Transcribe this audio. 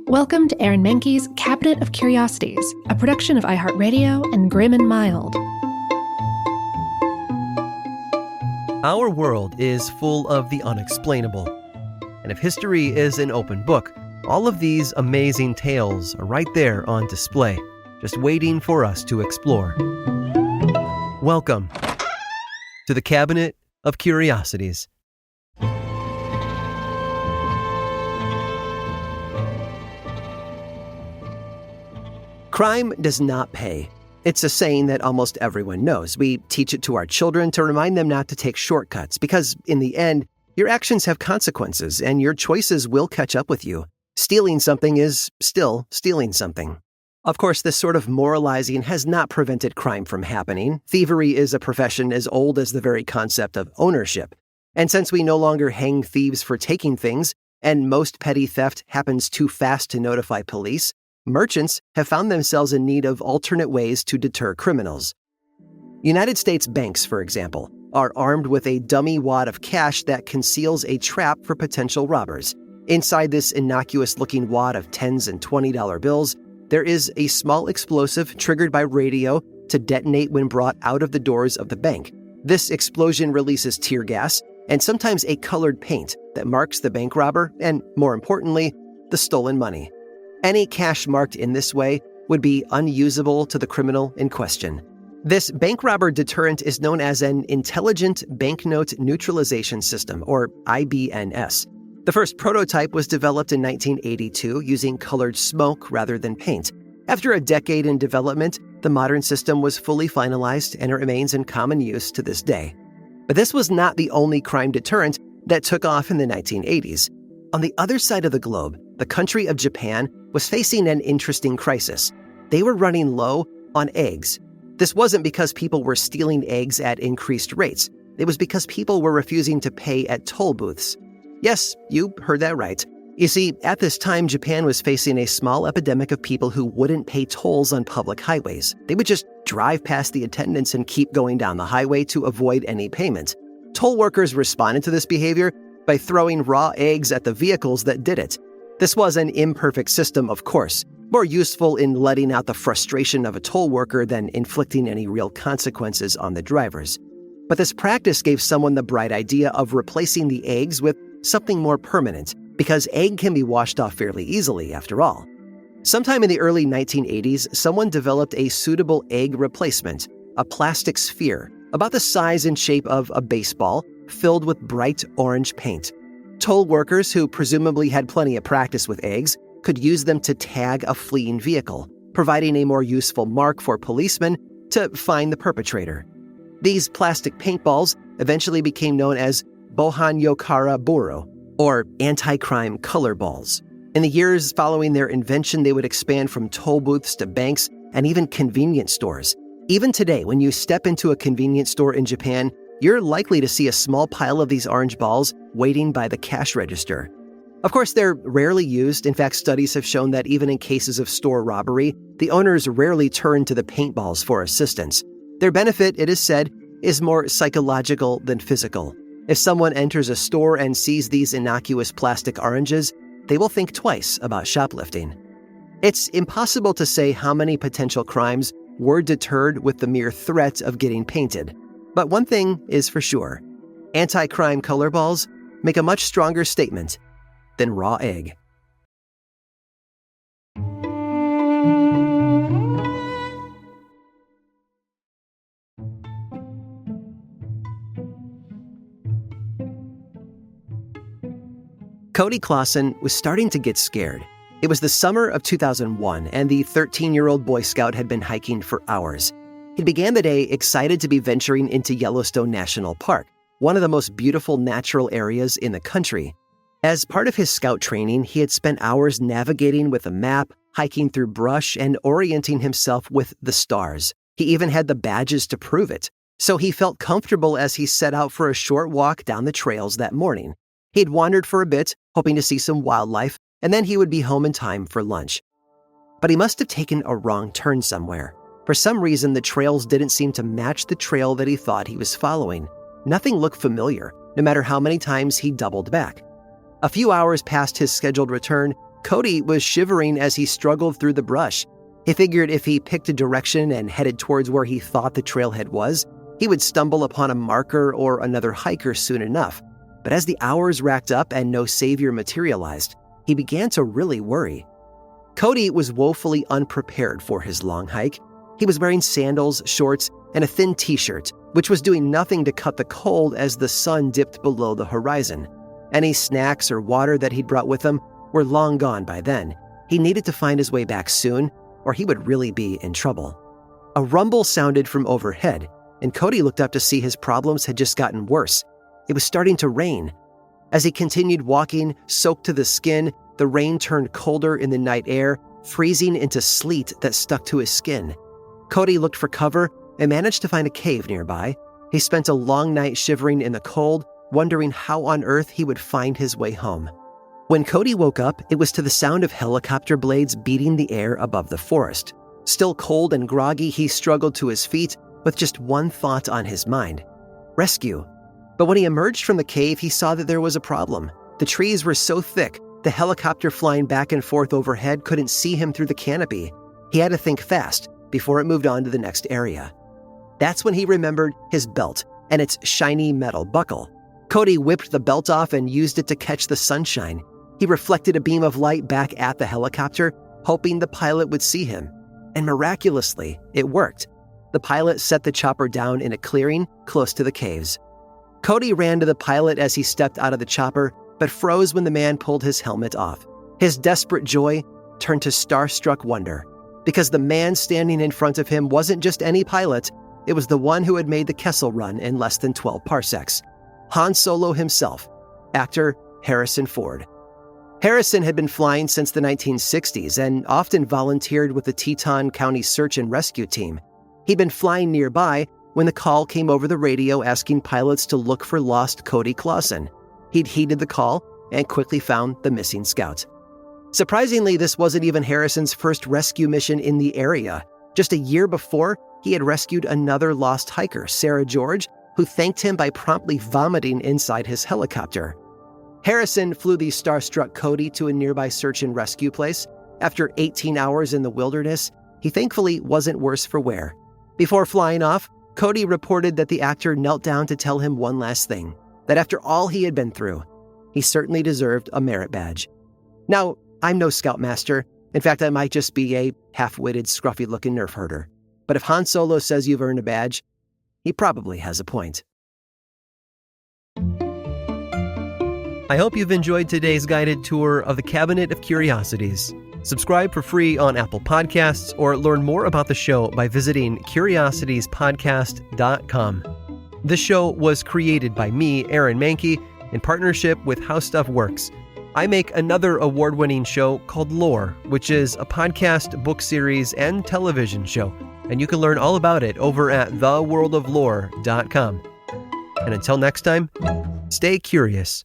Welcome to Aaron Mahnke's Cabinet of Curiosities, a production of iHeartRadio and Grim and Mild. Our world is full of the unexplainable. And if history is an open book, all of these amazing tales are right there on display, just waiting for us to explore. Welcome to the Cabinet of Curiosities. Crime does not pay. It's a saying that almost everyone knows. We teach it to our children to remind them not to take shortcuts because, in the end, your actions have consequences and your choices will catch up with you. Stealing something is still stealing something. Of course, this sort of moralizing has not prevented crime from happening. Thievery is a profession as old as the very concept of ownership. And since we no longer hang thieves for taking things, and most petty theft happens too fast to notify police, merchants have found themselves in need of alternate ways to deter criminals. United States banks, for example, are armed with a dummy wad of cash that conceals a trap for potential robbers. Inside this innocuous-looking wad of $10 and $20 bills, there is a small explosive triggered by radio to detonate when brought out of the doors of the bank. This explosion releases tear gas and sometimes a colored paint that marks the bank robber and, more importantly, the stolen money. Any cash marked in this way would be unusable to the criminal in question. This bank robber deterrent is known as an Intelligent Banknote Neutralization System, or IBNS. The first prototype was developed in 1982 using colored smoke rather than paint. After a decade in development, the modern system was fully finalized and it remains in common use to this day. But this was not the only crime deterrent that took off in the 1980s. On the other side of the globe, the country of Japan was facing an interesting crisis. They were running low on eggs. This wasn't because people were stealing eggs at increased rates. It was because people were refusing to pay at toll booths. Yes, you heard that right. You see, at this time, Japan was facing a small epidemic of people who wouldn't pay tolls on public highways. They would just drive past the attendants and keep going down the highway to avoid any payment. Toll workers responded to this behavior by throwing raw eggs at the vehicles that did it. This was an imperfect system, of course, more useful in letting out the frustration of a toll worker than inflicting any real consequences on the drivers. But this practice gave someone the bright idea of replacing the eggs with something more permanent, because egg can be washed off fairly easily, after all. Sometime in the early 1980s, someone developed a suitable egg replacement, a plastic sphere, about the size and shape of a baseball, filled with bright orange paint. Toll workers, who presumably had plenty of practice with eggs, could use them to tag a fleeing vehicle, providing a more useful mark for policemen to find the perpetrator. These plastic paintballs eventually became known as Bohan Yokara Boro, or anti-crime color balls. In the years following their invention, they would expand from toll booths to banks and even convenience stores. Even today, when you step into a convenience store in Japan, you're likely to see a small pile of these orange balls waiting by the cash register. Of course, they're rarely used. In fact, studies have shown that even in cases of store robbery, the owners rarely turn to the paintballs for assistance. Their benefit, it is said, is more psychological than physical. If someone enters a store and sees these innocuous plastic oranges, they will think twice about shoplifting. It's impossible to say how many potential crimes were deterred with the mere threat of getting painted. But one thing is for sure, anti-crime color balls make a much stronger statement than raw egg. Cody Clausen was starting to get scared. It was the summer of 2001, and the 13-year-old Boy Scout had been hiking for hours. He began the day excited to be venturing into Yellowstone National Park, one of the most beautiful natural areas in the country. As part of his scout training, he had spent hours navigating with a map, hiking through brush, and orienting himself with the stars. He even had the badges to prove it, so he felt comfortable as he set out for a short walk down the trails that morning. He'd wandered for a bit, hoping to see some wildlife, and then he would be home in time for lunch. But he must have taken a wrong turn somewhere. For some reason, the trails didn't seem to match the trail that he thought he was following. Nothing looked familiar, no matter how many times he doubled back. A few hours past his scheduled return, Cody was shivering as he struggled through the brush. He figured if he picked a direction and headed towards where he thought the trailhead was, he would stumble upon a marker or another hiker soon enough. But as the hours racked up and no savior materialized, he began to really worry. Cody was woefully unprepared for his long hike. He was wearing sandals, shorts, and a thin t-shirt, which was doing nothing to cut the cold as the sun dipped below the horizon. Any snacks or water that he'd brought with him were long gone by then. He needed to find his way back soon, or he would really be in trouble. A rumble sounded from overhead, and Cody looked up to see his problems had just gotten worse. It was starting to rain. As he continued walking, soaked to the skin, the rain turned colder in the night air, freezing into sleet that stuck to his skin. Cody looked for cover and managed to find a cave nearby. He spent a long night shivering in the cold, wondering how on earth he would find his way home. When Cody woke up, it was to the sound of helicopter blades beating the air above the forest. Still cold and groggy, he struggled to his feet with just one thought on his mind: rescue. But when he emerged from the cave, he saw that there was a problem. The trees were so thick, the helicopter flying back and forth overhead couldn't see him through the canopy. He had to think fast before it moved on to the next area. That's when he remembered his belt and its shiny metal buckle. Cody whipped the belt off and used it to catch the sunshine. He reflected a beam of light back at the helicopter, hoping the pilot would see him. And miraculously, it worked. The pilot set the chopper down in a clearing close to the caves. Cody ran to the pilot as he stepped out of the chopper, but froze when the man pulled his helmet off. His desperate joy turned to starstruck wonder, because the man standing in front of him wasn't just any pilot, it was the one who had made the Kessel Run in less than 12 parsecs. Han Solo himself, actor Harrison Ford. Harrison had been flying since the 1960s and often volunteered with the Teton County Search and Rescue Team. He'd been flying nearby when the call came over the radio asking pilots to look for lost Cody Clausen. He'd heeded the call and quickly found the missing scout. Surprisingly, this wasn't even Harrison's first rescue mission in the area. Just a year before, he had rescued another lost hiker, Sarah George, who thanked him by promptly vomiting inside his helicopter. Harrison flew the starstruck Cody to a nearby search and rescue place. After 18 hours in the wilderness, he thankfully wasn't worse for wear. Before flying off, Cody reported that the actor knelt down to tell him one last thing, that after all he had been through, he certainly deserved a merit badge. Now, I'm no scoutmaster. In fact, I might just be a half-witted, scruffy-looking nerf herder. But if Han Solo says you've earned a badge, he probably has a point. I hope you've enjoyed today's guided tour of the Cabinet of Curiosities. Subscribe for free on Apple Podcasts or learn more about the show by visiting curiositiespodcast.com. This show was created by me, Aaron Mahnke, in partnership with How Stuff Works. I make another award-winning show called Lore, which is a podcast, book series, and television show. And you can learn all about it over at theworldoflore.com. And until next time, stay curious.